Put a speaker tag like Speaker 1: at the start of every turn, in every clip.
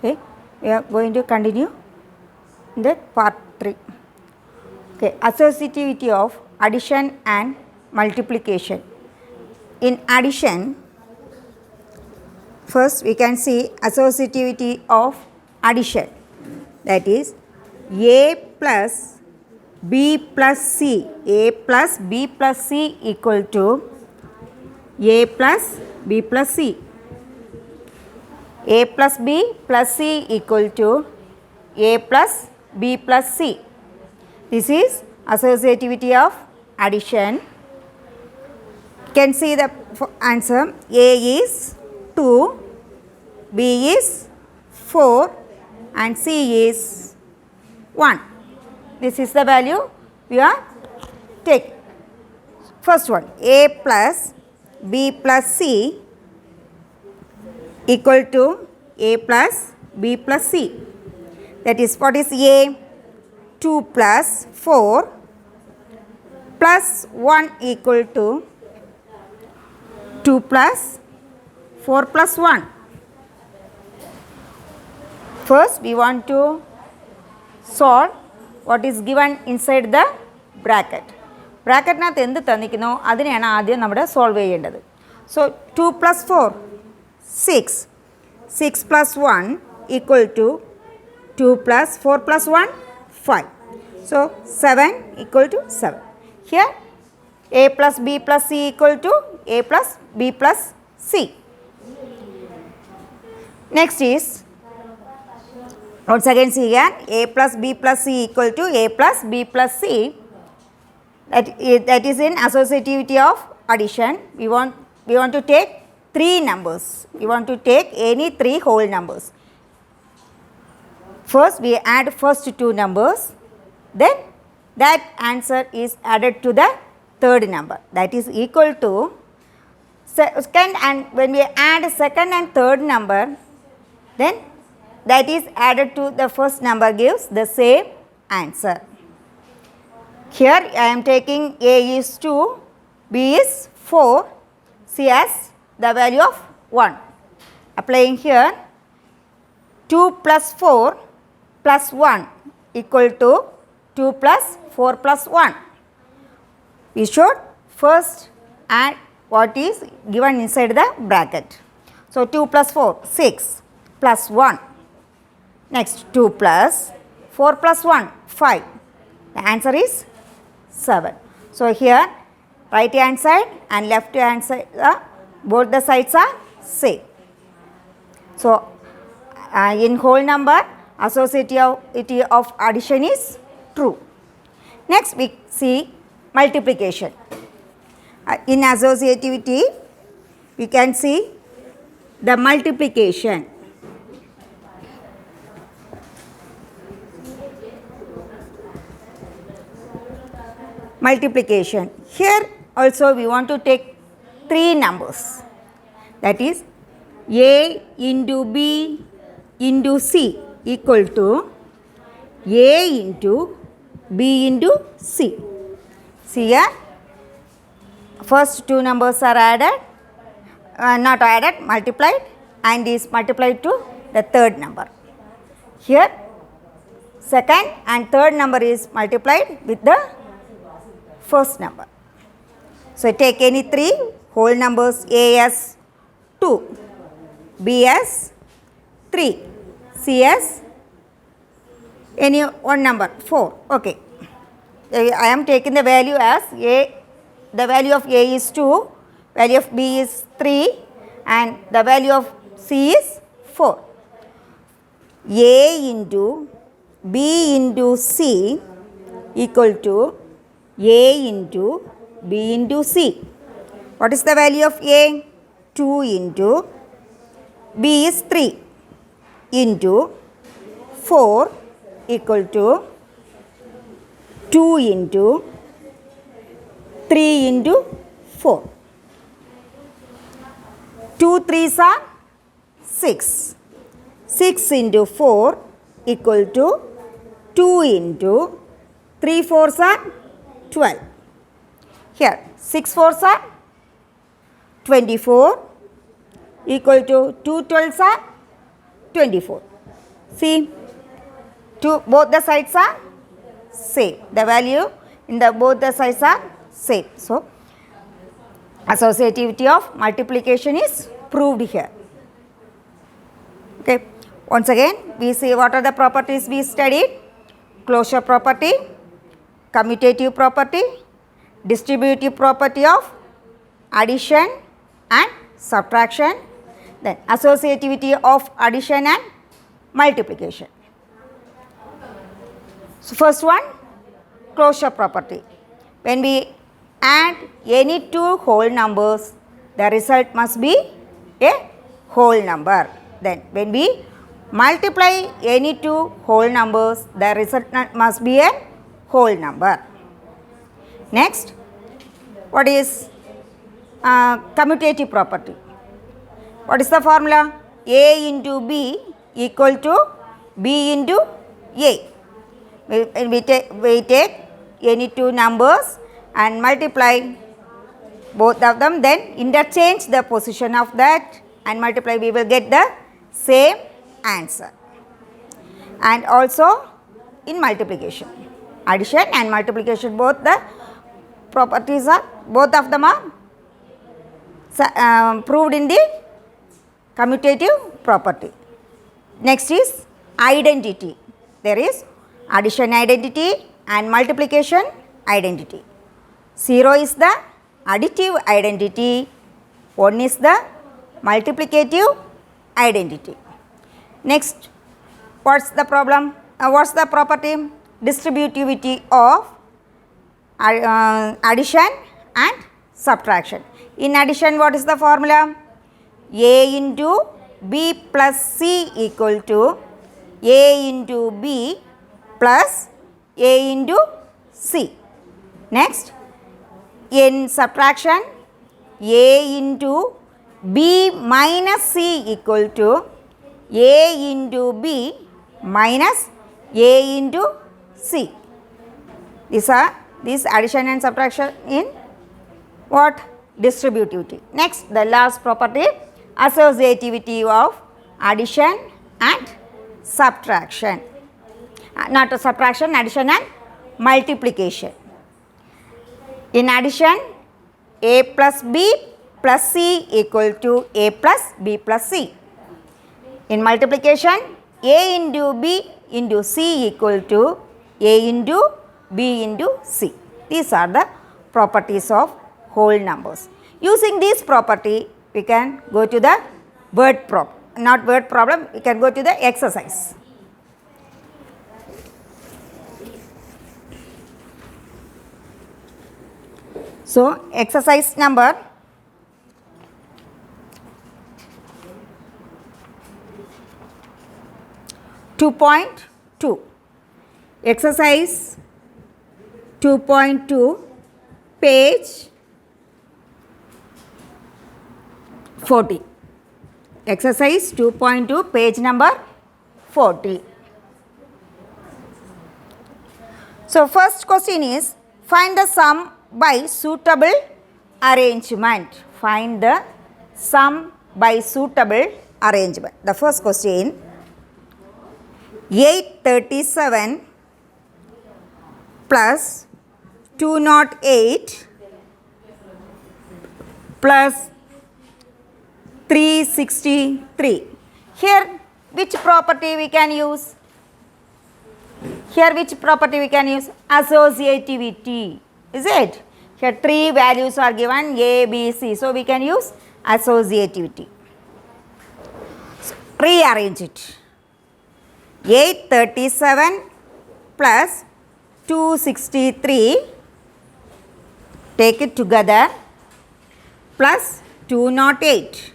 Speaker 1: Okay, we are going to continue in the part 3. Okay, associativity of addition and multiplication. In addition, first we can see associativity of addition, that is a plus b plus c. A plus b plus c equal to a plus b plus c. A plus b plus c equal to a plus b plus c. This is associativity of addition. You can see the answer. A is 2, b is 4 and c is 1. This is the value we are taking. First one, a plus b plus c equal to a plus b plus c. That is, what is a? 2 plus 4 plus 1 equal to 2 plus 4 plus 1. First we want to solve what is given inside the bracket. ബ്രാക്കറ്റിനകത്ത് എന്ത് തന്നിരിക്കുന്നോ അതിനെയാണ് ആദ്യം നമ്മുടെ solve ചെയ്യേണ്ടത്. So 2 plus 4 6. 6 plus 1 equal to 2 plus 4 plus 1 5. So 7 equal to 7. Here a plus b plus c equal to a plus b plus c. Next is, once again see here, a plus b plus c equal to a plus b plus c. That is in associativity of addition. We want to take 3 numbers. We want to take any 3 whole numbers. First we add first 2 numbers, then that answer is added to the third number, that is equal to second, and when we add second and third number, then that is added to the first number gives the same answer. Here I am taking a is 2, b is 4, c has the value of 1. Applying here, 2 plus 4 plus 1 equal to 2 plus 4 plus 1. We should first add what is given inside the bracket. So 2 plus 4, 6 plus 1. Next 2 plus 4 plus 1, 5. The answer is 7. So here right hand side and left hand side, both the sides are same. So in whole number, associativity of addition is true. Next we see multiplication. In associativity we can see the multiplication. Multiplication. Here also we want to take 3 numbers, that is a into b into c equal to a into b into c. See here, first 2 numbers are added, not added, multiplied, and is multiplied to the third number. Here second and third number is multiplied with the first number. So take any 3 whole numbers, a as 2, b as 3, c as any one number 4. Okay, I am taking the value as a. The value of a is 2, value of b is 3 and the value of c is 4. A into b into c equal to a into b into c. What is the value of a? 2 into b is 3 into 4 equal to 2 into 3 into 4. 2 3s are 6. 6 into 4 equal to 2 into 3 4s are 12. Here 6 4s are 24 equal to 2 12s are 24. See, both the sides are same. The value in both the sides are same. So, associativity of multiplication is proved here. Okay. Once again, we see what are the properties we studied. Closure property, commutative property, distributive property of addition and subtraction, then associativity of addition and multiplication. So, first one, closure property. When we add any two whole numbers, the result must be a whole number. Then when we multiply any two whole numbers, the result must be a whole number. Next, what is commutative property? What is the formula? A into B equal to B into A. We take any two numbers and multiply both of them, then interchange the position of that and multiply, we will get the same answer. And also in multiplication, addition and multiplication, both the properties are, both of them are proved in the commutative property. Next is identity. There is addition identity and multiplication identity. 0 is the additive identity, 1 is the multiplicative identity. Next, what's the problem? What's the property? Distributivity of addition and subtraction. In addition, what is the formula? A into B plus C equal to A into B plus A into C. Next, in subtraction, A into B minus C equal to A into B minus A into C. These are addition and subtraction in what? Distributivity. Next, the last property, associativity of addition and subtraction. Not a subtraction, addition and multiplication. In addition, A plus B plus C equal to A plus B plus C. In multiplication, A into B into C equal to A into B into C. These are the properties of whole numbers. Using this property, we can go to the word problem. Not word problem, we can go to the exercise. So, exercise number 2.2. Exercise 2.2, page 40. Exercise 2.2, page number 40. So, first question is, find the sum by suitable arrangement. Find the sum by suitable arrangement. The first question, 837 plus 208 plus 363. Here which property we can use? Here which property we can use? Associativity. Is it? Here three values are given, A, B, C. So, we can use associativity. So, rearrange it. 837 plus 263, take it together, plus 208.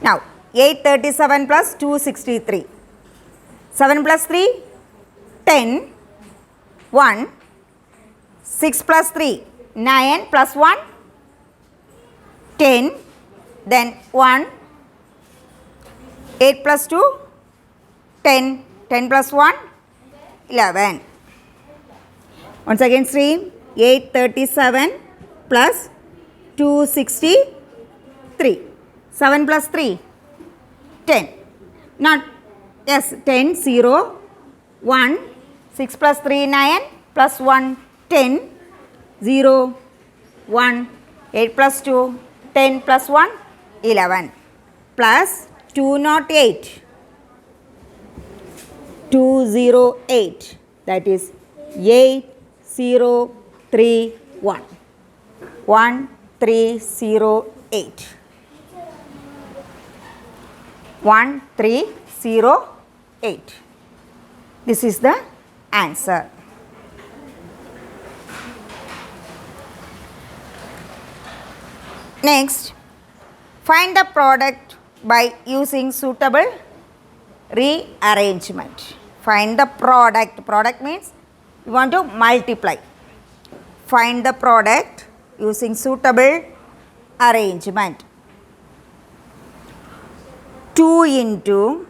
Speaker 1: Now, 837 plus 263. 7 plus 3, 10, 1, 6 plus 3, 9 plus 1, 10, then 1, 8 plus 2, 10, 10 plus 1, 11. Once again, stream 837 plus 263. 7 plus 3, 10. Not Yes, 10, 0, 1, 6 plus 3, 9, plus 1, 10, 0, 1, 8 plus 2, 10 plus 1, 11, plus 208, 208, that is 8, 0, 3, 1, 1, 3, 0, 8, 1, 3, 0, 8. This is the answer. Next, find the product by using suitable rearrangement. Find the product. Product means you want to multiply. Find the product using suitable arrangement. 2 into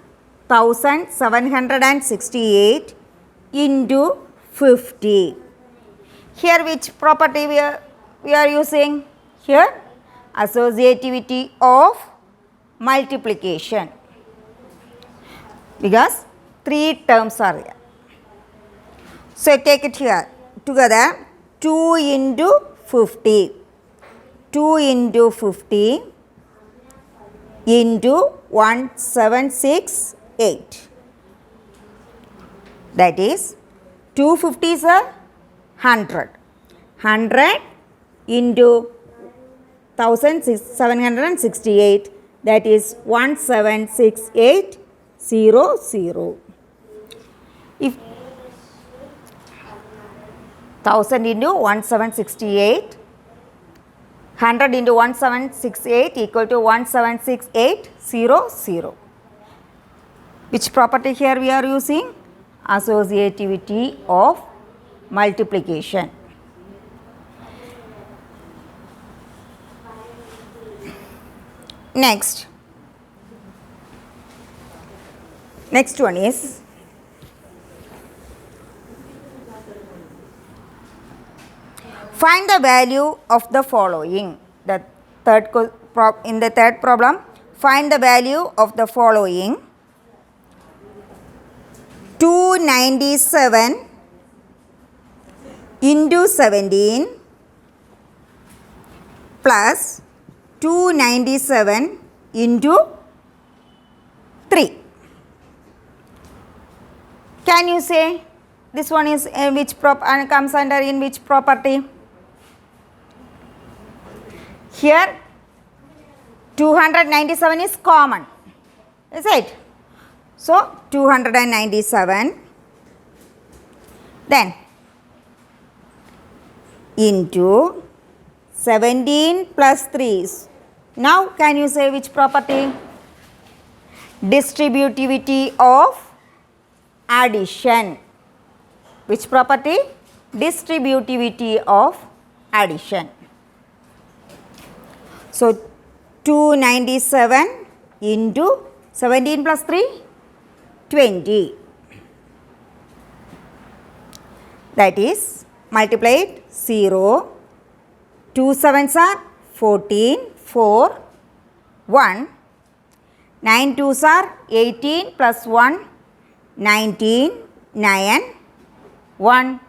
Speaker 1: 1768 into 50. Here which property we are using? Here associativity of multiplication, because 3 terms are here. So take it here together. 2 into 50. 2 into 50 into 1768. That is 250 is a 100. 100 into 1768, that is 176800. If 1000 into 1768, 100 into 1768 equal to 176800. Which property here we are using? Associativity of multiplication. Next one is find the value of the following. In the third problem, find the value of the following: 297 into 17 plus 297 into 3. Can you say this one is comes under in which property? Here 297 is common, is it? So 297, then into 17 plus 3. Now can you say which property? Distributivity of addition. Which property? Distributivity of addition. So 297 into 17 plus 3, 20. That is multiplied 0. 2 sevens are 14, 4, 1. 9 twos are 18 plus 1, 19, 9, 1.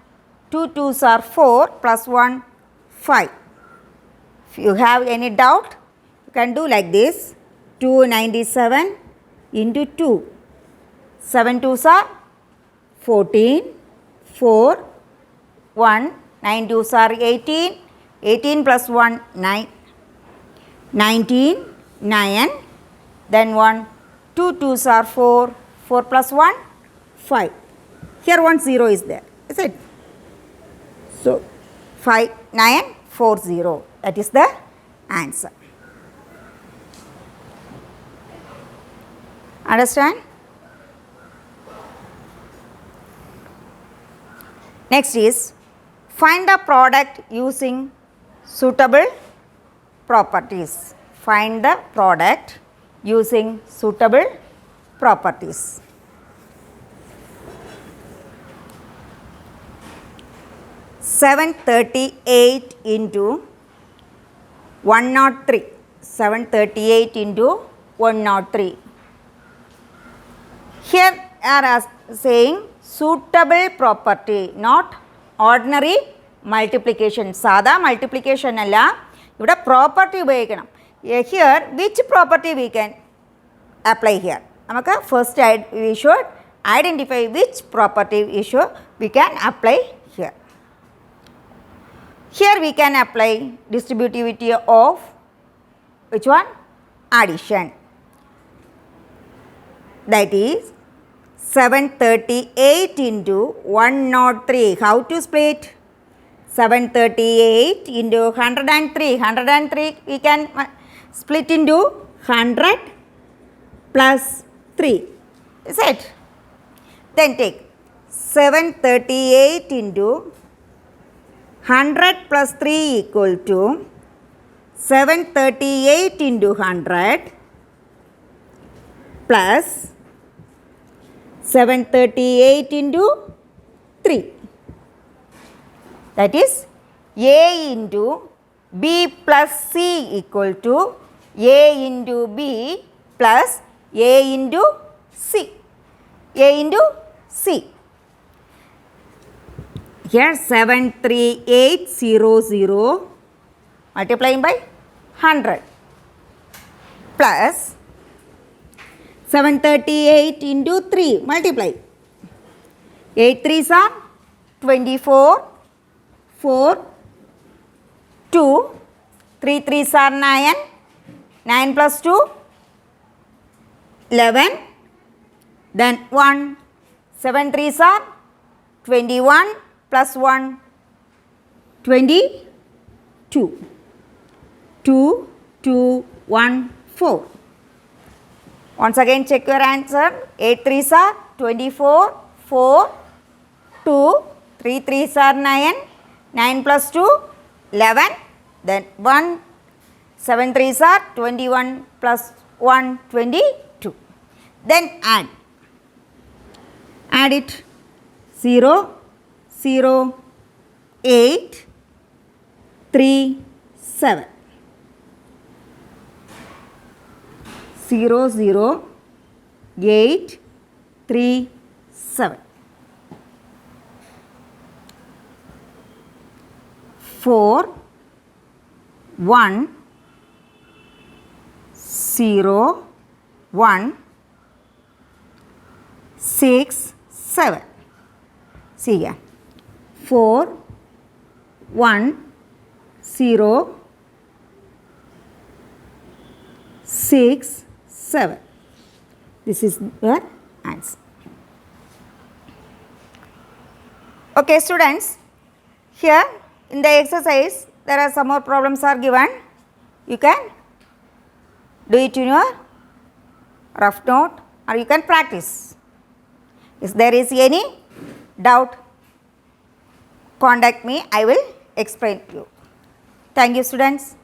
Speaker 1: 2 twos are 4 plus 1, 5. If you have any doubt, you can do like this: 297 into 2. 7 twos are 14, 4, 1. 9 twos are 18. 18 plus 1, 9. 19, 9. Then 1. 2 twos are 4. 4 plus 1, 5. Here 1 0 is there, is it? So 5, 9, 4, 0. That is the answer. Understand? Next is find the product using suitable properties. Find the product using suitable properties. Seven 38 into 103. 738 into 103. Here are saying suitable property, not ordinary multiplication. സാധാ multiplication അല്ല, ഇവിടെ property ഉപയോഗിക്കണം. Here which property we can apply here? നമുക്ക് first we should identify which property we can apply here. Here we can apply distributivity of which one? Addition. That is 738 into 103. How to split? 738 into 103. 103 we can split into 100 plus 3. Is it? Then take 738 into 100 plus 3 equal to 738 into 100 plus 738 into 3. That is A into B plus C equal to A into B plus A into C. A into C. Here 73800 multiplying by 100 plus 738 into 3 multiply. 8 3s are 24, 4, 2, 3 3s are 9, 9 plus 2, 11, then 1, 7 3s are 21 plus 1, 22, 2, 2, 1, 4. Once again check your answer. 8 3s are 24, 4, 2, 3 3s are 9, 9 plus 2, 11, then 1, 7 3s are 21 plus 1, 22. Then add. Add it. 0, 0, 8, 3, 7. 0, 0, 8, 3, 7. 4, 1, 0, 1, 6, 7. See here. 4, 1, 0, 6, 7. This is your answer. Okay, students, here in the exercise there are some more problems are given. You can do it in your rough note or you can practice. If there is any doubt, contact me, I will explain to you. Thank you, students.